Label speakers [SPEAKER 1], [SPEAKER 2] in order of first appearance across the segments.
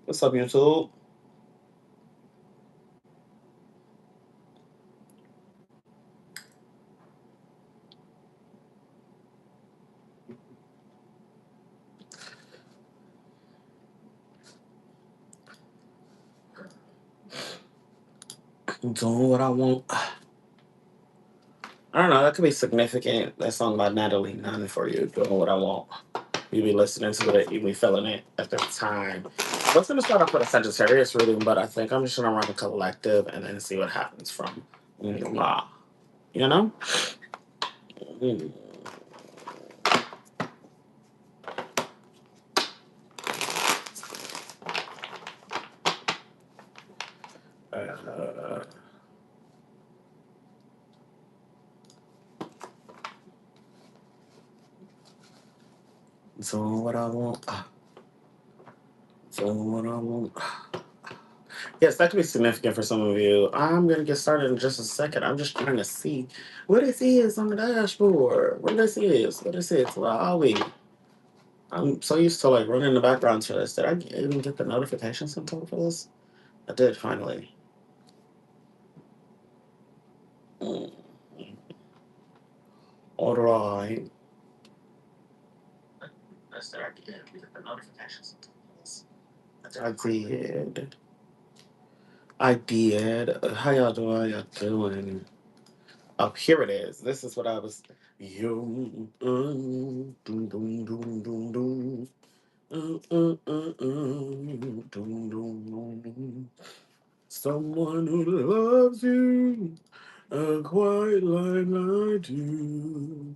[SPEAKER 1] What's up, YouTube? I'm doing what I want. I don't know. That could be significant. That song by Natalie Nunn for you. Doing what I want. You be listening to it. You be feeling it at the time. I was gonna start off with a Sagittarius reading, but I think I'm just gonna run a collective and then see what happens from law. You know. Mm. Uh, doing what I want. Doing what I want. Yes, that could be significant for some of you. I'm gonna get started in just a second. I'm just trying to see what this is on the dashboard. What this is. What this is. Where are we? I'm so used to like running the background to this. Did I even get the notification sometime for this? I did finally. Mm. All right. That's the idea. Get the notification sometime for this. I did. I did. How y'all doing? How y'all doing? Oh, here it is. This is what I was. Yo, doom, doom, doom, doom, doom. Doom, doom, doom. Someone who loves you quite like I do.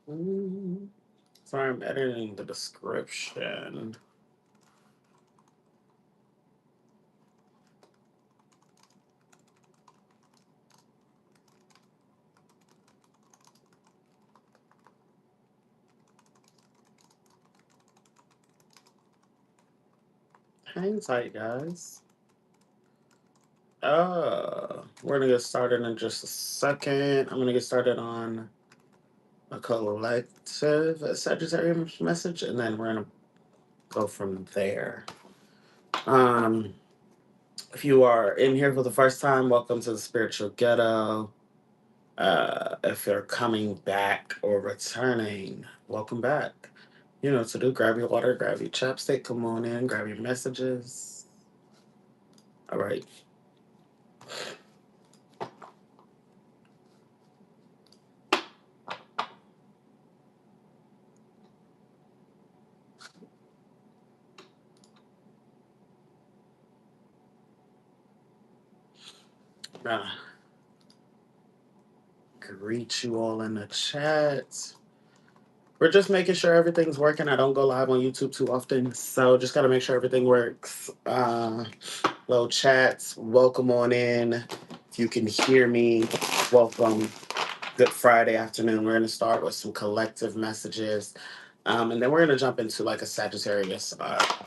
[SPEAKER 1] Mm. Sorry, I'm editing the description. Hang tight, guys. We're gonna get started in just a second. I'm gonna get started on a collective Sagittarius message, and then we're gonna go from there. Um, if you are in here for the first time, welcome to the Spiritual Ghetto. If you're coming back or returning, welcome back. You know what to do. Grab your water, grab your chapstick, come on in, grab your messages. All right. Uh, Greet you all in the chat. We're just making sure everything's working. I don't go live on YouTube too often, so just gotta make sure everything works. Low chats, welcome on in. If you can hear me, welcome. Good Friday afternoon. We're gonna start with some collective messages, and then we're gonna jump into like a Sagittarius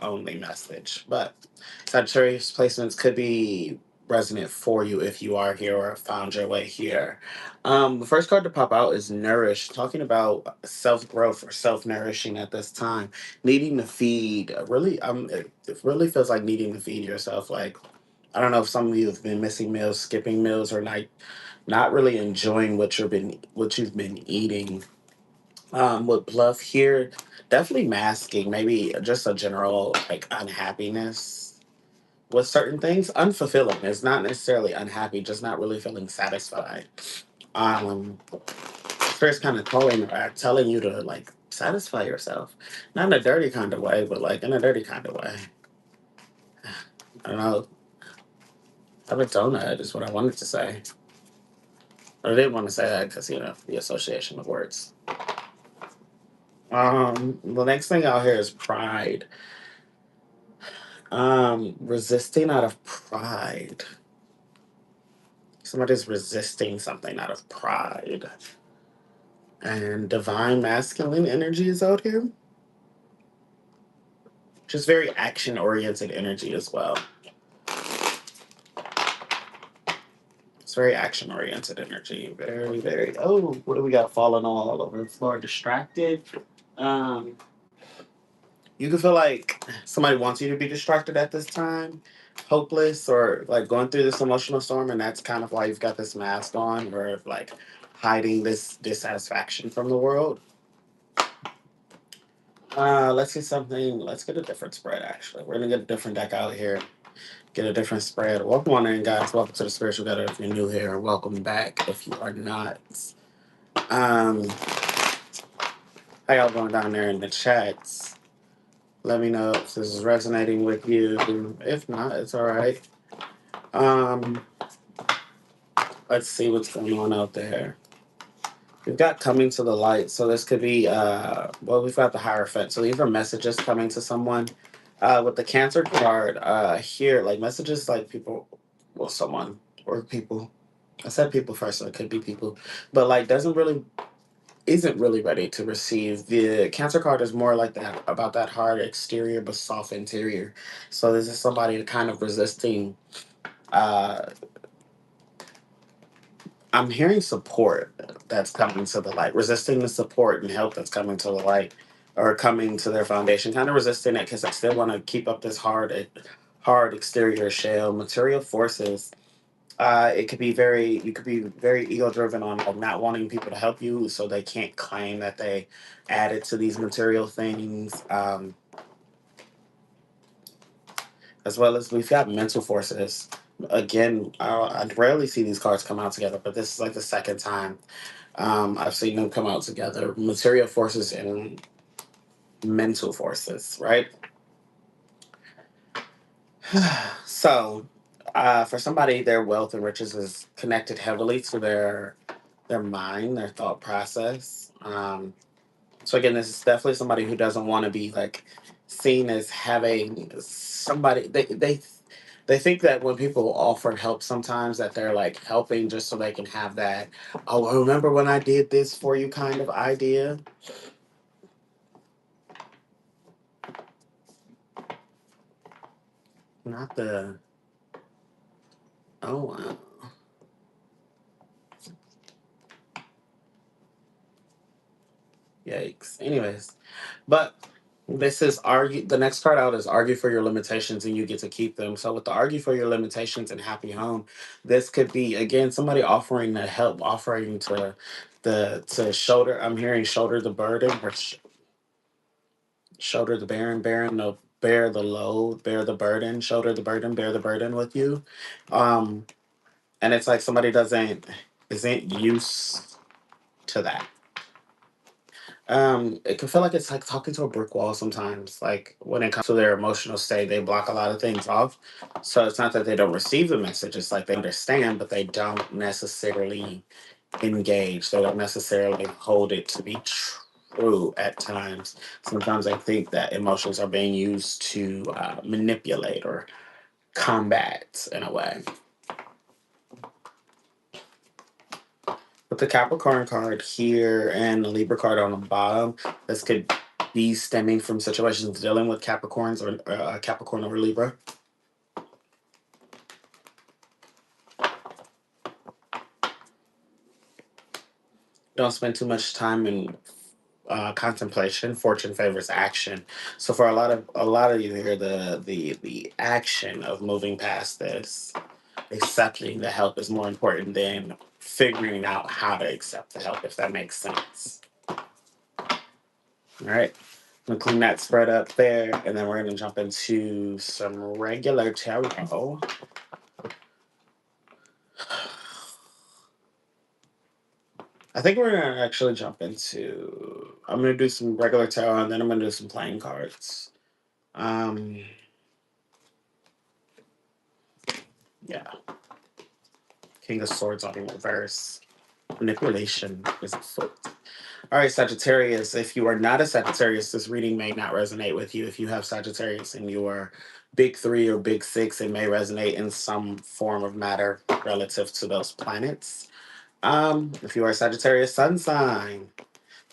[SPEAKER 1] only message. But Sagittarius placements could be resonant for you if you are here or found your way here. The first card to pop out is Nourish, talking about self growth or self nourishing at this time, needing to feed. Really, it really feels like needing to feed yourself. Like I don't know if some of you have been missing meals, skipping meals, or not really enjoying what you've been eating. With bluff here, definitely masking maybe just a general like unhappiness with certain things. Unfulfilling. It's not necessarily unhappy, just not really feeling satisfied. First kind of telling you to like satisfy yourself, not in a dirty kind of way, but like in a dirty kind of way. I don't know. Have a donut is what I wanted to say. But I didn't want to say that because the association of words. The next thing out here is pride. Resisting out of pride. Somebody's resisting something out of pride. And divine masculine energy is out here. Just very action oriented energy as well. It's very action oriented energy. Very, very. Oh, what do we got falling all over the floor? Distracted. Um, you can feel like somebody wants you to be distracted at this time, hopeless, or like going through this emotional storm, and that's kind of why you've got this mask on, or like hiding this dissatisfaction from the world. Let's get something. Let's get a different spread. Actually, we're gonna get a different deck out here. Get a different spread. Welcome on in, guys. Welcome to the Spiritual Ghetto. If you're new here, welcome back. If you are not, um, how y'all going down there in the chats? Let me know if this is resonating with you. If not, it's all right. Um, let's see what's going on out there. We've got coming to the light, so this could be well, we've got the Hierophant. So these are messages coming to someone. With the Cancer card here, like messages like people, well, someone or people. I said people first, so it could be people, but like isn't really ready to receive. The Cancer card is more like that, about that hard exterior but soft interior. So this is somebody kind of resisting. Uh, I'm hearing support that's coming to the light, resisting the support and help that's coming to the light or coming to their foundation, kind of resisting it because I still want to keep up this hard exterior shell. Material forces. It could be you could be very ego driven on like not wanting people to help you, so they can't claim that they added to these material things. As well as we've got mental forces. Again, I rarely see these cards come out together, but this is like the second time I've seen them come out together. Material forces and mental forces, right? So, for somebody, their wealth and riches is connected heavily to their mind, their thought process. So again, this is definitely somebody who doesn't want to be like seen as having somebody. They think that when people offer help, sometimes that they're like helping just so they can have that. Oh, remember when I did this for you kind of idea. Not the. Oh wow. Yikes. Anyways, but this is argue. The next card out is argue for your limitations and you get to keep them. So with the argue for your limitations and happy home, this could be again somebody offering the help, offering to shoulder. I'm hearing shoulder the burden or shoulder the bearing no bear the load, bear the burden, shoulder the burden, bear the burden with you. Um, and it's like somebody isn't used to that. It can feel like it's like talking to a brick wall sometimes. Like when it comes to their emotional state, they block a lot of things off. So it's not that they don't receive the message, it's like they understand, but they don't necessarily engage. They don't necessarily hold it to be true at times. Sometimes I think that emotions are being used to manipulate or combat in a way. With the Capricorn card here and the Libra card on the bottom, this could be stemming from situations dealing with Capricorns or Capricorn or Libra. Don't spend too much time in contemplation. Fortune favors action. So for a lot of you here, the action of moving past this, accepting the help is more important than figuring out how to accept the help. If that makes sense. All right. I'm gonna clean that spread up there, and then we're gonna jump into some regular tarot. I think we're gonna actually jump into. I'm gonna do some regular tarot, and then I'm gonna do some playing cards. Um, yeah, King of Swords on reverse. Manipulation is afoot. All right, Sagittarius. If you are not a Sagittarius, this reading may not resonate with you. If you have Sagittarius in your big three or big six, it may resonate in some form of matter relative to those planets. If you are a Sagittarius sun sign,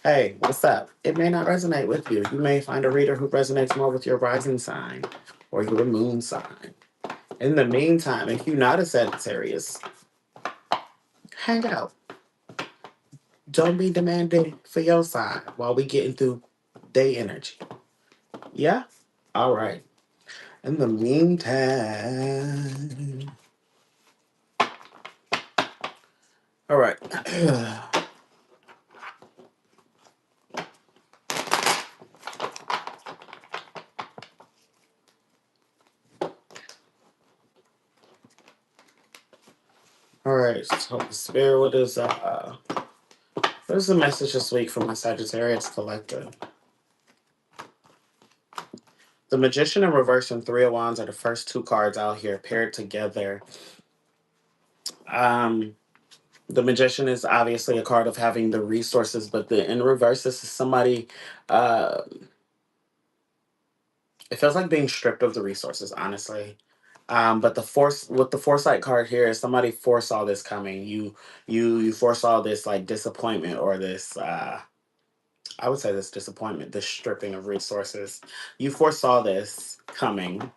[SPEAKER 1] hey, what's up? It may not resonate with you. You may find a reader who resonates more with your rising sign or your moon sign. In the meantime, if you're not a Sagittarius, hang out. Don't be demanding for your side while we getting through day energy. Yeah? All right. In the meantime, all right. All right. So the spirit, what is the message this week from my Sagittarius collective? The Magician in reverse and Three of Wands are the first two cards out here paired together. Um, the Magician is obviously a card of having the resources, but the in reverse, this is somebody. Uh, it feels like being stripped of the resources, honestly. But the force with the foresight card here is somebody foresaw this coming. You foresaw this like disappointment or this. I would say this disappointment, this stripping of resources. You foresaw this coming,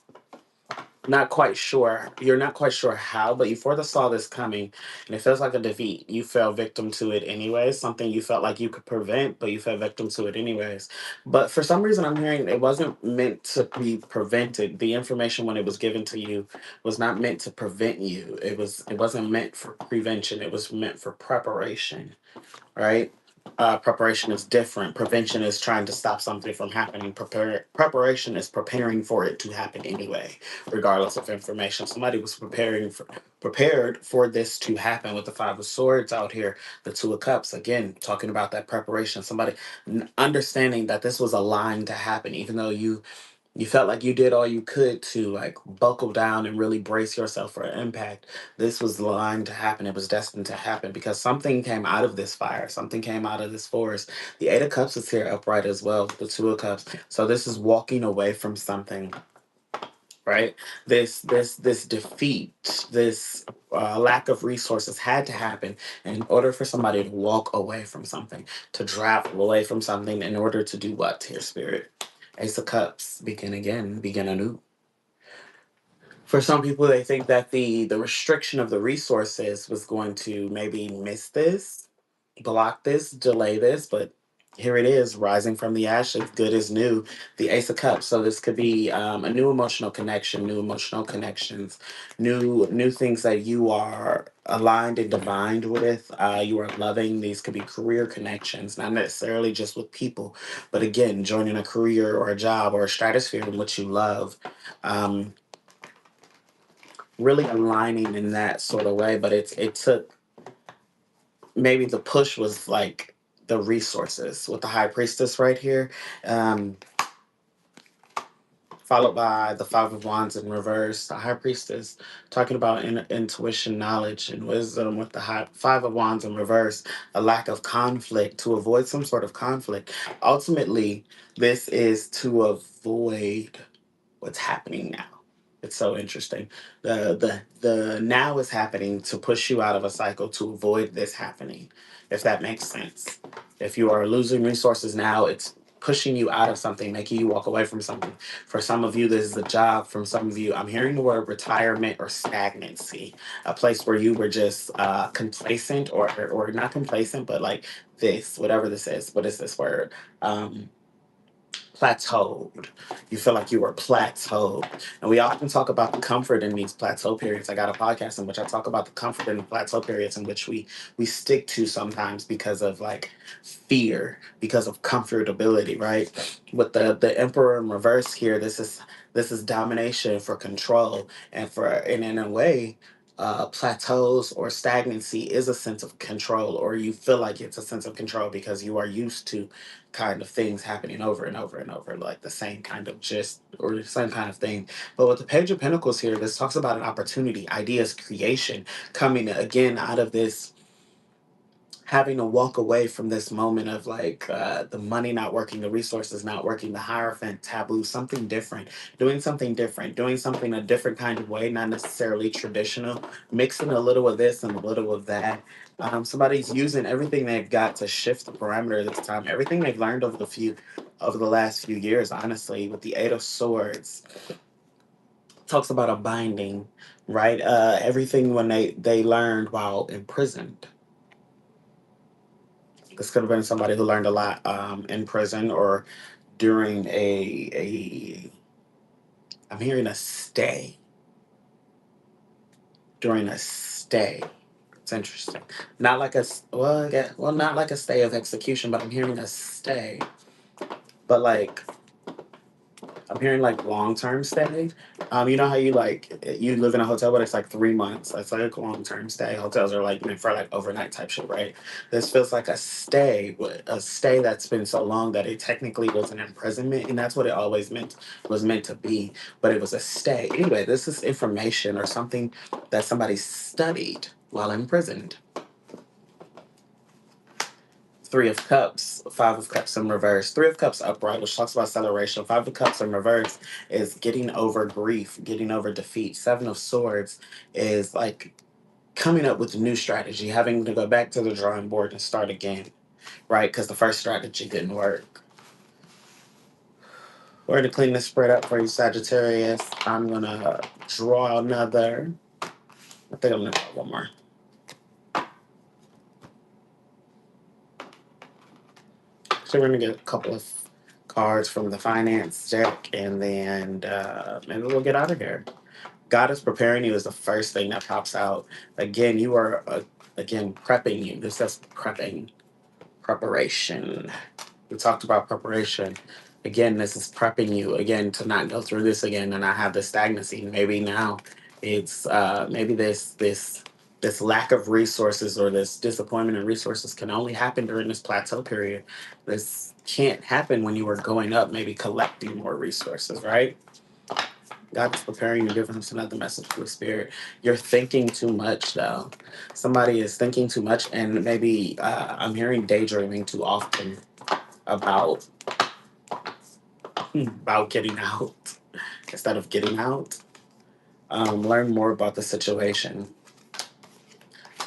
[SPEAKER 1] not quite sure. You're not quite sure how, but you foresaw this coming, and it feels like a defeat. You fell victim to it anyways. Something you felt like you could prevent, but you fell victim to it anyways. But for some reason, I'm hearing it wasn't meant to be prevented. The information when it was given to you was not meant to prevent you. It wasn't meant for prevention. It was meant for preparation, right? Preparation is different. Prevention is trying to stop something from happening. Preparation is preparing for it to happen anyway, regardless of information. Somebody was prepared for this to happen with the Five of Swords out here, the Two of Cups. Again, talking about that preparation. Somebody understanding that this was a line to happen, even though you felt like you did all you could to like buckle down and really brace yourself for an impact. This was the line to happen. It was destined to happen because something came out of this fire. Something came out of this forest. The Eight of Cups is here upright as well. The Two of Cups. So this is walking away from something, right? This defeat, this lack of resources had to happen in order for somebody to walk away from something, to travel away from something in order to do what, here, spirit? Ace of Cups, begin again, begin anew. For some people, they think that the restriction of the resources was going to maybe miss this, block this, delay this, but here it is, rising from the ashes, good as new, the Ace of Cups. So this could be a new emotional connection, new emotional connections, new things that you are aligned and divined with. You are loving. These could be career connections, not necessarily just with people, but again, joining a career or a job or a stratosphere in which you love. Um, really aligning in that sort of way, but it took maybe the push was like the resources with the high priestess right here, um, followed by the Five of Wands in reverse. The high priestess talking about intuition, knowledge, and wisdom with the Five of Wands in reverse. A lack of conflict to avoid some sort of conflict. Ultimately, this is to avoid what's happening now. It's so interesting. The now is happening to push you out of a cycle to avoid this happening, if that makes sense. If you are losing resources now, it's pushing you out of something, making you walk away from something. For some of you, this is a job. From some of you, I'm hearing the word retirement or stagnancy, a place where you were just complacent or not complacent, but like this, whatever this is. What is this word? Plateaued. You feel like you were plateaued. And we often talk about the comfort in these plateau periods. I got a podcast in which I talk about the comfort in the plateau periods in which we stick to sometimes because of like fear, because of comfortability, right? With the Emperor in reverse here, this is domination for control and in a way plateaus or stagnancy is a sense of control, or you feel like it's a sense of control because you are used to kind of things happening over and over and over, like the same kind of gist or the same kind of thing. But with the Page of Pentacles here, this talks about an opportunity, ideas, creation coming again out of this having to walk away from this moment of like the money not working, the resources not working, the hierophant taboo, something different, doing something a different kind of way, not necessarily traditional, mixing a little of this and a little of that. Somebody's using everything they've got to shift the parameter this time. Everything they've learned over the last few years, honestly, with the Eight of Swords, talks about a binding, right? Everything when they learned while imprisoned. This could have been somebody who learned a lot in prison or during a. I'm hearing a stay. During a stay. It's interesting. Not like a well, not like a stay of execution, but I'm hearing a stay. But like I'm hearing like long term stay. You know how you live in a hotel, but it's like 3 months. That's like a long term stay. Hotels are like meant for like overnight type shit, right? This feels like a stay that's been so long that it technically was an imprisonment, and that's what it always was meant to be. But it was a stay. Anyway, this is information or something that somebody studied while imprisoned. Three of Cups, Five of Cups in reverse, Three of Cups upright, which talks about celebration. Five of Cups in reverse is getting over grief, getting over defeat. Seven of Swords is like coming up with a new strategy, having to go back to the drawing board and start again, right? Because the first strategy didn't work. We're going to clean this spread up for you, Sagittarius. I'm going to draw another. I think I'm going to draw one more. So we're going to get a couple of cards from the finance deck, and then maybe we'll get out of here. God is preparing you is the first thing that pops out. Again, you are again prepping you. This says preparation. We talked about preparation. Again, this is prepping you again to not go through this again and not have the stagnancy. Maybe now it's maybe this lack of resources or this disappointment in resources can only happen during this plateau period. This can't happen when you were going up, maybe collecting more resources, right? God is preparing you, giving us another message to the spirit. You're thinking too much, though. Somebody is thinking too much, and maybe I'm hearing daydreaming too often about getting out instead of getting out. Learn more about the situation.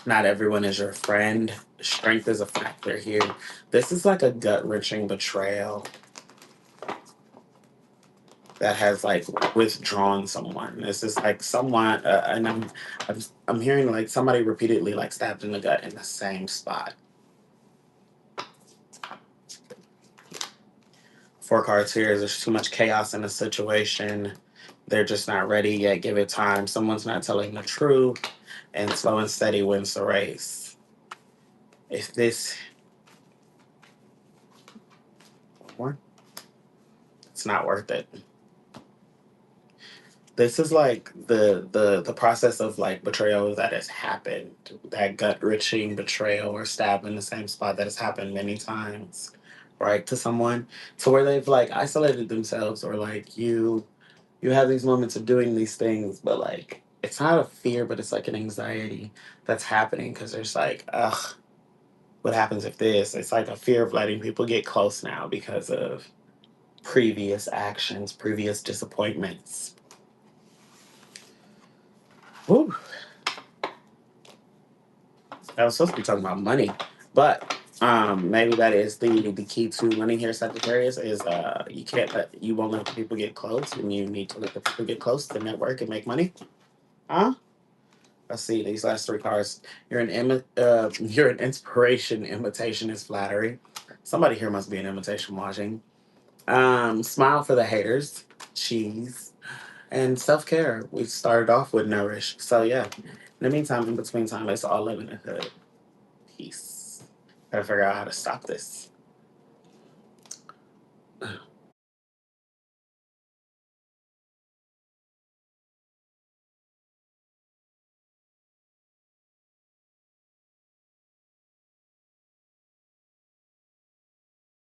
[SPEAKER 1] Not everyone is your friend. Strength is a factor here. This is like a gut wrenching betrayal that has like withdrawn someone. This is like someone, and I'm hearing like somebody repeatedly like stabbed in the gut in the same spot. Four cards here. There's too much chaos in the situation. They're just not ready yet. Give it time. Someone's not telling the truth, and slow and steady wins the race. If this, more, it's not worth it. This is like the process of like betrayal that has happened, that gut wrenching betrayal or stab in the same spot that has happened many times, right, to someone, to where they've like isolated themselves, or like you have these moments of doing these things, but like it's not a fear, but it's like an anxiety that's happening because there's like, ugh, what happens if this? It's like a fear of letting people get close now because of previous actions, previous disappointments. Woo. I was supposed to be talking about money, but maybe that is the key to money here, Sagittarius. Is you won't let the people get close, and you need to let the people get close to network and make money. Huh? Let's see these last three cards. You're an inspiration. Imitation is flattery. Somebody here must be an imitation watching. Smile for the haters. Cheese and self care. We started off with nourish. So yeah. In the meantime, in between time, let's all live in the hood. Peace. Gotta figure out how to stop this.